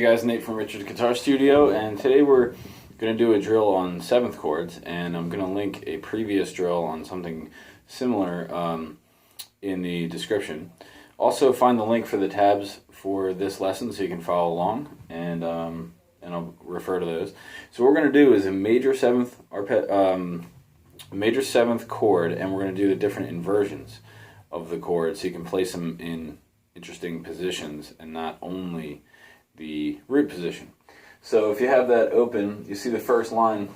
guys, Nate from Richard's Guitar Studio, and today we're going to do a drill on 7th chords, and I'm going to link a previous drill on something similar in the description. Also find the link for the tabs for this lesson so you can follow along, and I'll refer to those. So what we're going to do is a major 7th chord, and we're going to do the different inversions of the chord so you can place them in interesting positions and not only the root position. So if you have that open, you see the first line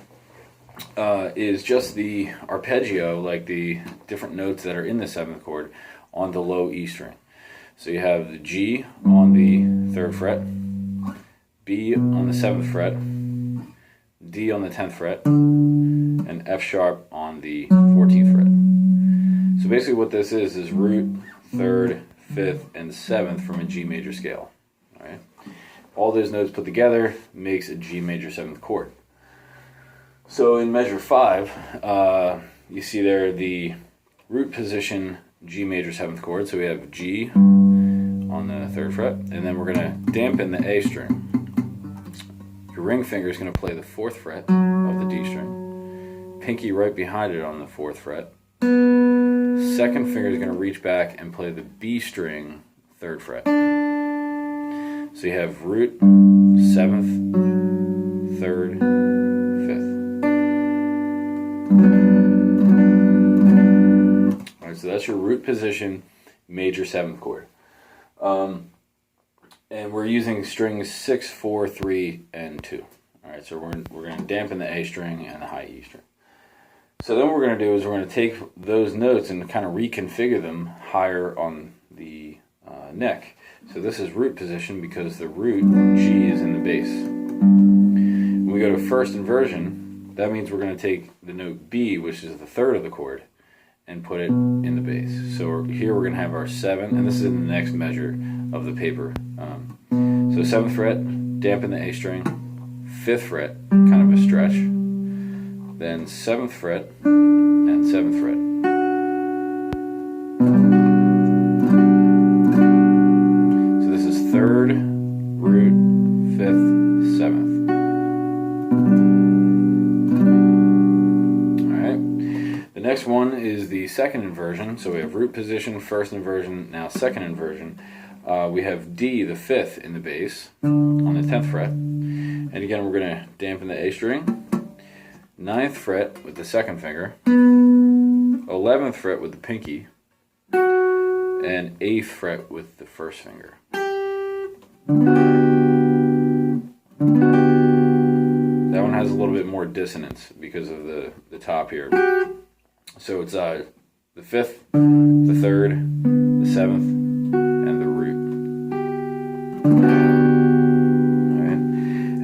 is just the arpeggio, like the different notes that are in the 7th chord, on the low E string. So you have the G on the 3rd fret, B on the 7th fret, D on the 10th fret, and F sharp on the 14th fret. So basically what this is root, 3rd, 5th, and 7th from a G major scale. All right? All those notes put together makes a G major 7th chord. So in measure 5, you see there the root position G major 7th chord. So we have G on the 3rd fret, and then we're going to dampen the A string. Your ring finger is going to play the 4th fret of the D string. Pinky right behind it on the 4th fret. Second finger is going to reach back and play the B string 3rd fret. So you have root, 7th, 3rd, 5th. Alright, so that's your root position major 7th chord. And we're using strings 6, 4, 3, and 2. Alright, so we're going to dampen the A string and the high E string. So then what we're going to do is we're going to take those notes and kind of reconfigure them higher on the neck. So this is root position because the root G is in the bass. When we go to first inversion, that means we're going to take the note B, which is the 3rd of the chord, and put it in the bass. So here we're going to have our 7, and this is in the next measure of the paper. So 7th fret, dampen the A string, 5th fret, kind of a stretch, then 7th fret and 7th fret. So this is 3rd, root, 5th, 7th. Alright. The next one is the 2nd inversion. So we have root position, 1st inversion, now 2nd inversion. We have D, the 5th, in the bass on the 10th fret. And again, we're going to dampen the A string. 9th fret with the 2nd finger, 11th fret with the pinky, and 8th fret with the 1st finger. That one has a little bit more dissonance because of the top here. So it's the 5th, the 3rd, the 7th, and the root. Alright.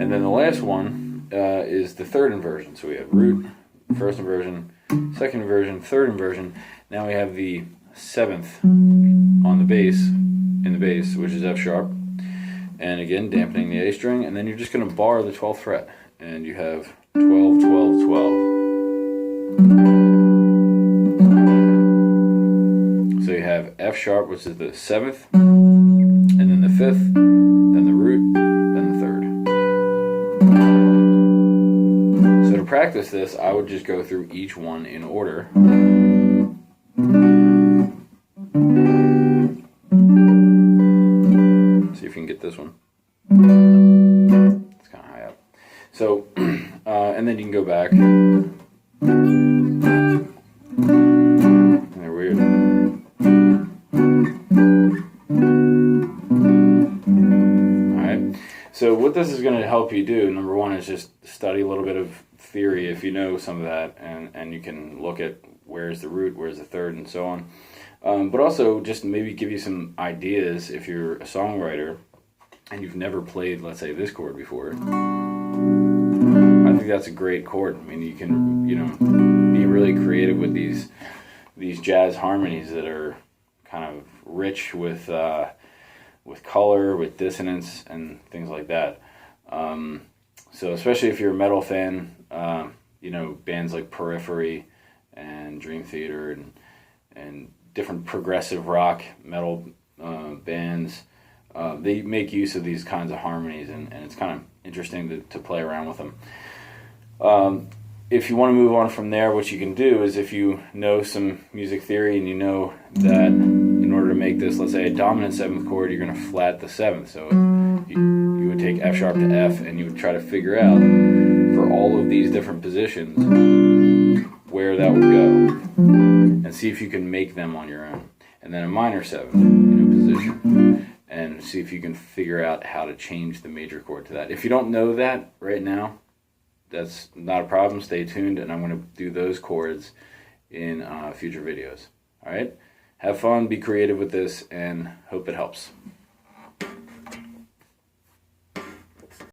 And then the last one is the 3rd inversion. So we have root, 1st inversion, 2nd inversion, 3rd inversion. Now we have the 7th on the bass, in the bass, which is F sharp. And again, dampening the A string, and then you're just going to bar the 12th fret. And you have 12, 12, 12. So you have F sharp, which is the 7th, and then the 5th, then the root, then the 3rd. So to practice this, I would just go through each one in order. See if you can get this one. It's kind of high up. So, and then you can go back. They're weird. Alright. So what this is going to help you do, number one, is just study a little bit of theory if you know some of that, and you can look at where's the root, where's the 3rd, and so on. But also just maybe give you some ideas if you're a songwriter and you've never played, let's say, this chord before. I think that's a great chord. I mean, you can, be really creative with these jazz harmonies that are kind of rich with color, with dissonance, and things like that. So especially if you're a metal fan, bands like Periphery and Dream Theater and different progressive rock metal bands, they make use of these kinds of harmonies, and it's kind of interesting to play around with them. If you want to move on from there, what you can do is, if you know some music theory and you know that in order to make this, let's say, a dominant 7th chord, you're going to flat the 7th. So you would take F sharp to F, and you would try to figure out for all of these different positions where that would go, and see if you can make them on your own. And then a minor 7th position, and see if you can figure out how to change the major chord to that. If you don't know that right now, that's not a problem. Stay tuned, and I'm going to do those chords in future videos. All right? Have fun, be creative with this, and hope it helps.